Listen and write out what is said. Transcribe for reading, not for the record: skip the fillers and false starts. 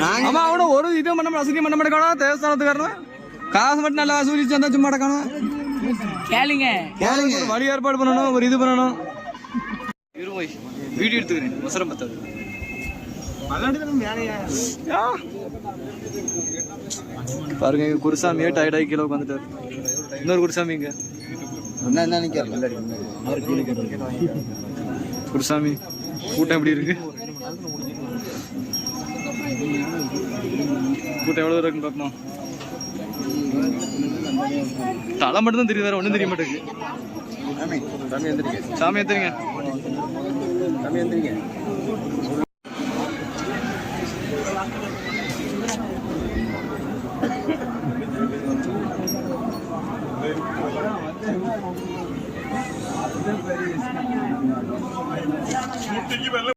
ஆமா அவன ஒரு இது பண்ண அசூரியம் பண்ண மாட்டேங்கானா தேவஸ்தானத்துக்காரன் காசு மட்டும் நல்லா அசூரிச்சு வந்தா சும்மா மாட்டேங்கானா கேளுங்க கேளுங்க வழி ஏற்பாடு பண்ணணும் ஒரு இது பண்ணணும் இருவோய் வீடியோ எடுத்துக்கிறேன் அவசரம் பத்தாது பாருங்க குருசாமியே டயர்டாகி கீழே உட்காந்துட்டாரு இன்னொரு குருசாமிங்க குருசாமி கூட்டம் எப்படி இருக்கு கூட்டம் எவ்வளவு இருக்குன்னு பார்ப்போம் தலை மட்டும் தான் தெரியுது வேற ஒன்றும் தெரிய மாட்டேங்குது சாமி எந்திரிங்க